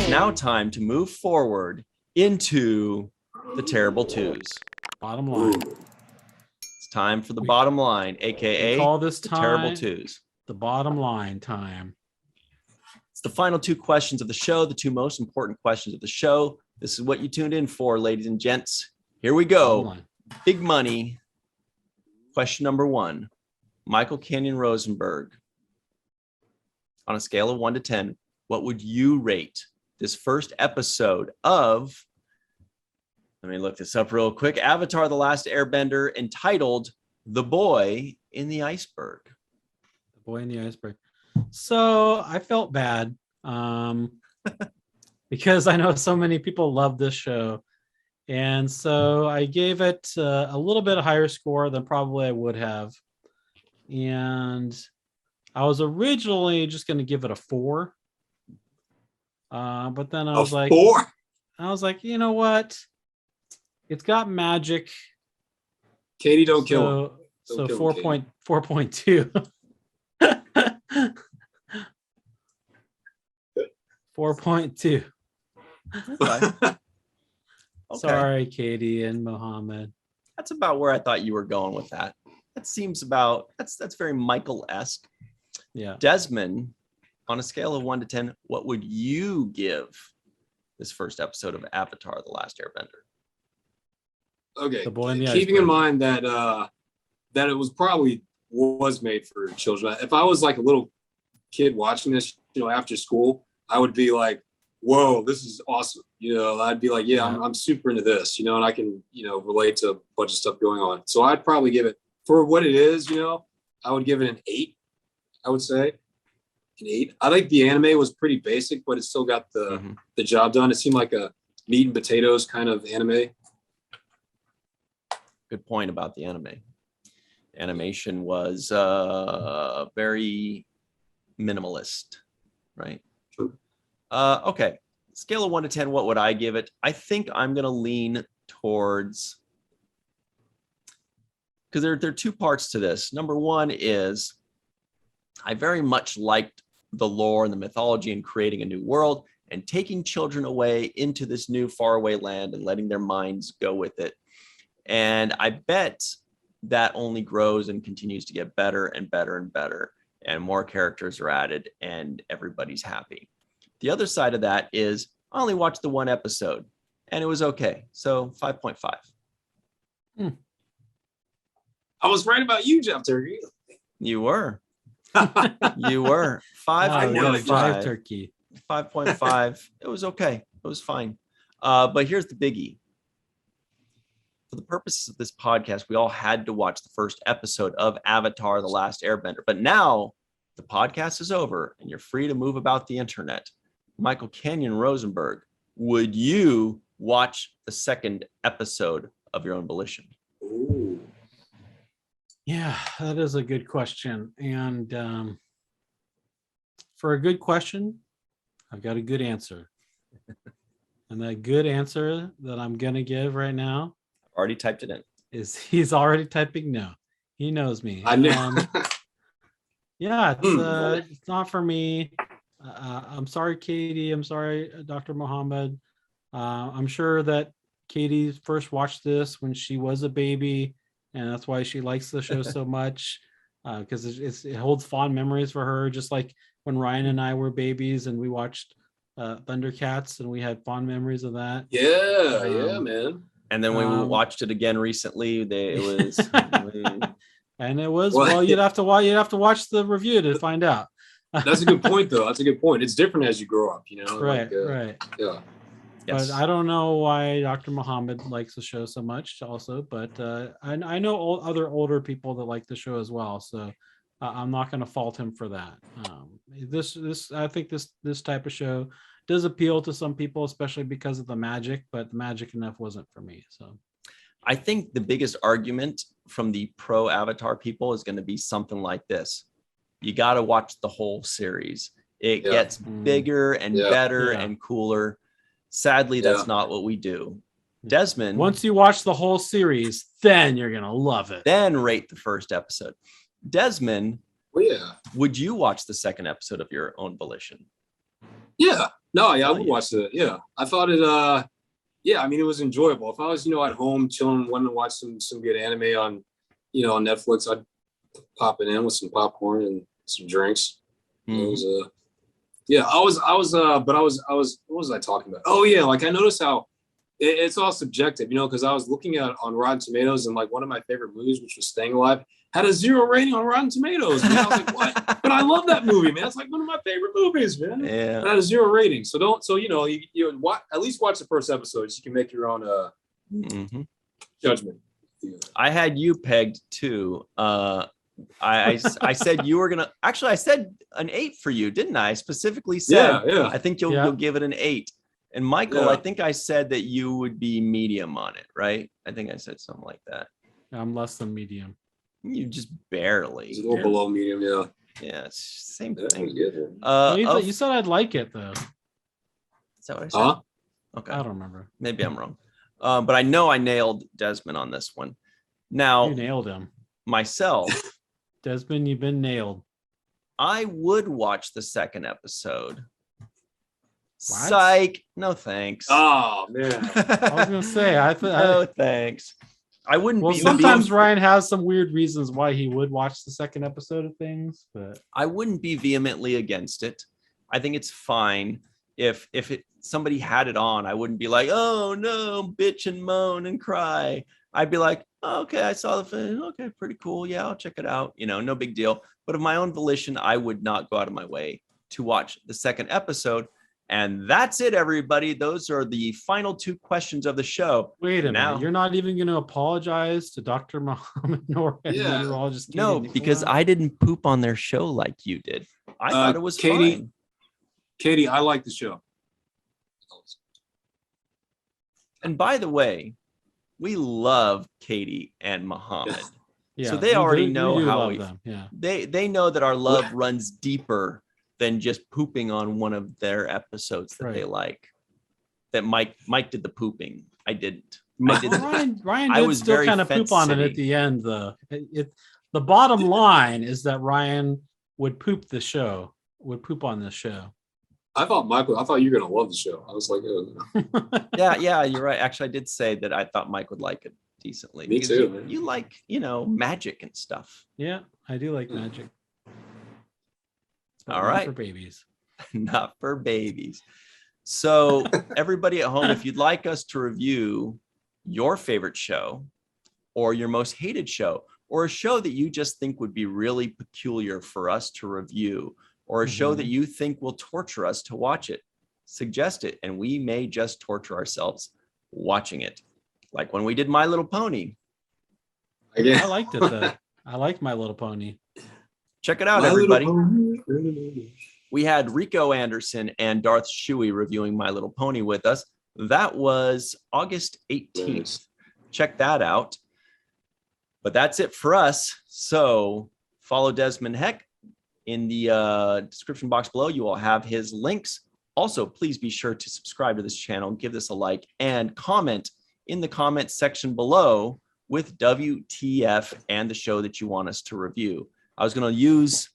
now time to move forward into the terrible twos. Bottom line. It's time for the bottom line, aka we call this the time terrible twos. The bottom line time. It's the final two questions of the show, the two most important questions of the show. This is what you tuned in for, ladies and gents. Here we go. Big money. Question number one. Michael Canyon Rosenberg. On a scale of 1 to 10, what would you rate this first episode of, let me look this up real quick, Avatar: The Last Airbender, entitled The Boy in the Iceberg? The Boy in the Iceberg. So I felt bad because I know so many people love this show. And so I gave it a little bit higher score than probably I would have. And I was originally just going to give it a 4. But then I was like, 4? I was like, you know what? It's got magic. Katie, don't kill him. So 4.2. 4.2. Okay. Sorry, Katie and Mohammed. That's about where I thought you were going with that. That seems about, that's very Michael-esque. Yeah. Desmond, on a scale of 1 to 10, what would you give this first episode of Avatar: The Last Airbender? Okay. The Boy in the Keeping Iceberg. in mind that that it was made for children. If I was like a little kid watching this, after school, I would be like, whoa, this is awesome. I'd be like, yeah. I'm super into this, and I can, relate to a bunch of stuff going on. So I'd probably give it, for what it is, I would give it an 8, I would say. An 8. I think the anime was pretty basic, but it still got the job done. It seemed like a meat and potatoes kind of anime. Good point about the anime. Animation was very minimalist, right? True. Okay. Scale of 1 to 10, what would I give it? I think I'm going to lean towards, because there are two parts to this. Number one is I very much liked the lore and the mythology and creating a new world and taking children away into this new faraway land and letting their minds go with it. And I bet that only grows and continues to get better and better and better, and more characters are added and everybody's happy. The other side of that is I only watched the one episode and it was okay. So 5.5. I was right about you, Jeff Turkey. You were. You were. 5.5 turkey. 5.5. It was okay. It was fine. But here's the biggie. For the purposes of this podcast, we all had to watch the first episode of Avatar: The Last Airbender. But now the podcast is over and you're free to move about the internet. Michael Canyon Rosenberg, would you watch the second episode of your own volition? Ooh. Yeah, that is a good question. And for a good question, I've got a good answer. And that good answer that I'm going to give right now Already typed it in. is he's already typing no. He knows me. I know. Yeah, it's not for me. I'm sorry, Katie. I'm sorry, Dr. Mohammed. I'm sure that Katie first watched this when she was a baby, and that's why she likes the show so much, because it holds fond memories for her, just like when Ryan and I were babies and we watched Thundercats, and we had fond memories of that. Yeah, man. And then we watched it again recently. And it was well, you'd have to watch the review to find out. That's a good point, though. That's a good point. It's different as you grow up, Right, right. Yeah. But I don't know why Dr. Mohammed likes the show so much also, but I know other older people that like the show as well. So I'm not going to fault him for that. I think this type of show does appeal to some people, especially because of the magic, but the magic enough wasn't for me. So I think the biggest argument from the pro Avatar people is going to be something like this. You got to watch the whole series. It gets bigger and better and cooler. Sadly, that's not what we do. Desmond, once you watch the whole series, then you're going to love it. Then rate the first episode. Desmond, would you watch the second episode of your own volition? Yeah, No, yeah, I Oh, would yeah. watch it. Yeah, I thought it. Yeah, I mean, it was enjoyable. If I was, at home chilling, wanting to watch some good anime on, on Netflix, I'd pop it in with some popcorn and some drinks. It was yeah, but what was I talking about? Oh yeah, like I noticed how it's all subjective, because I was looking at on Rotten Tomatoes and like one of my favorite movies, which was Staying Alive, had a 0 rating on Rotten Tomatoes. Man. I was like, what? But I love that movie, man. It's like one of my favorite movies, man. Yeah. But had a 0 rating. So you watch, at least watch the first episode so you can make your own judgment. Yeah. I had you pegged too. I said you were gonna. Actually, I said an 8 for you, didn't I? I specifically said. Yeah. I think you'll give it an 8. And Michael, Yeah. I think I said that you would be medium on it, right? I think I said something like that. I'm less than medium. You just barely. It's a little below medium, yeah. Yeah, it's same That thing. was good. You said I'd like it though. Is that what I said? Huh? Okay. I don't remember. Maybe I'm wrong. But I know I nailed Desmond on this one. Now, You nailed him. myself, Desmond, you've been nailed. I would watch the second episode. What? Psych. No thanks. Oh man. I was gonna say, No thanks. I wouldn't well, be. sometimes Ryan has some weird reasons why he would watch the second episode of things, but I wouldn't be vehemently against it. I think it's fine if somebody had it on. I wouldn't be like, oh no, bitch and moan and cry. I'd be like, oh, okay, I saw the film. Okay, pretty cool. Yeah, I'll check it out. No big deal. But of my own volition, I would not go out of my way to watch the second episode. And that's it, everybody. Those are the final 2 questions of the show. wait a Now- minute. You're not even gonna apologize to Dr. Muhammad nor Yeah. meteorologist. No, Katie because Nicolau? I didn't poop on their show like you did. I thought it was Katie- fine. Katie, I like the show. And by the way, we love Katie and Muhammad. Yeah, so they we already do- know we do how love we- them. Yeah. They know that our love runs deeper than just pooping on one of their episodes that they Right. like. That Mike did the pooping. I didn't. My- did- Ryan I did was still very kind of Fence poop on it City. at the end, though. The bottom line is that Ryan would poop on this show. I thought you were gonna love the show. I was like, Yeah, you're right. Actually, I did say that I thought Mike would like it decently. Me because too, You, man. you like, magic and stuff. Yeah, I do like magic. But All not right. for babies. Not for babies. So everybody at home, if you'd like us to review your favorite show or your most hated show or a show that you just think would be really peculiar for us to review or a show that you think will torture us to watch it, suggest it. And we may just torture ourselves watching it. Like when we did My Little Pony. I liked it though. I liked My Little Pony. Check it out, everybody. We had Rico Anderson and Darth Shuey reviewing My Little Pony with us. That was August 18th. Nice. Check that out. But that's it for us. So follow Desmond Heck in the description box below. You will have his links. Also, please be sure to subscribe to this channel, give this a like, and comment in the comment section below with WTF and the show that you want us to review. I was going to use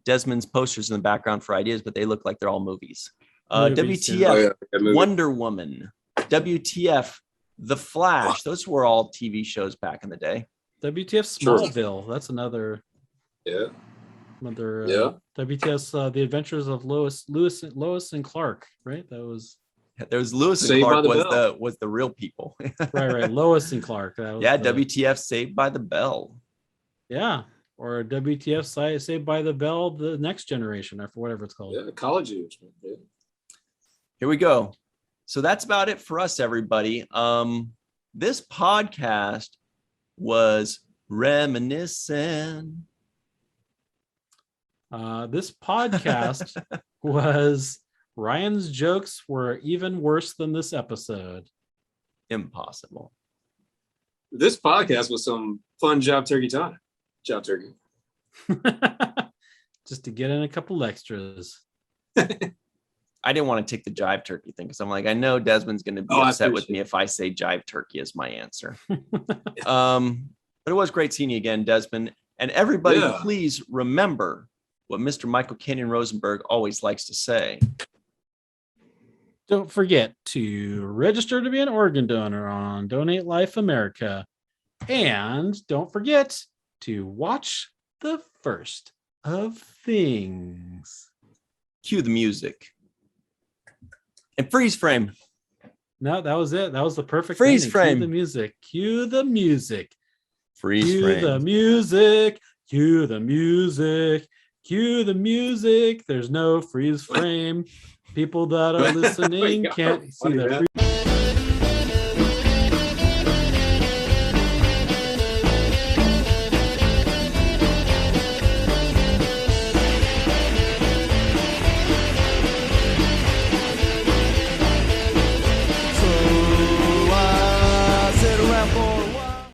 Desmond's posters in the background for ideas, but they look like they're all movies. Movies, WTF, yeah. Oh, yeah, that movie. Wonder Woman, WTF, The Flash. Those were all TV shows back in the day. WTF Sure. Smallville. That's another Yeah. WTF The Adventures of Lois and Clark. Right. That was There was Lewis and Saved by Clark the was Bell. the real people. right. Lois and Clark. That was Yeah, the- WTF Saved by the Bell. Yeah. Or WTF Saved by the Bell, the Next Generation, or whatever it's called. Yeah, college years. Man. Yeah. Here we go. So that's about it for us, everybody. This podcast was reminiscent. This podcast was Ryan's jokes were even worse than this episode. Impossible. This podcast was some fun job turkey time. Job turkey. Just to get in a couple extras. I didn't want to take the jive turkey thing because I'm like, I know Desmond's going to be Oh, I upset with appreciate me if I say jive turkey as my answer. But it was great seeing you again, Desmond. And everybody, Yeah. please remember what Mr. Michael Kenyon Rosenberg always likes to say. Don't forget to register to be an organ donor on Donate Life America. And don't forget to watch the first of things. Cue the music. And freeze frame. No, that was it. That was the perfect Freeze ending. frame. Cue the music. Cue the music. Freeze Cue frame. the music. Cue the music. Cue the music. There's no freeze frame. People that are listening can't see the freeze.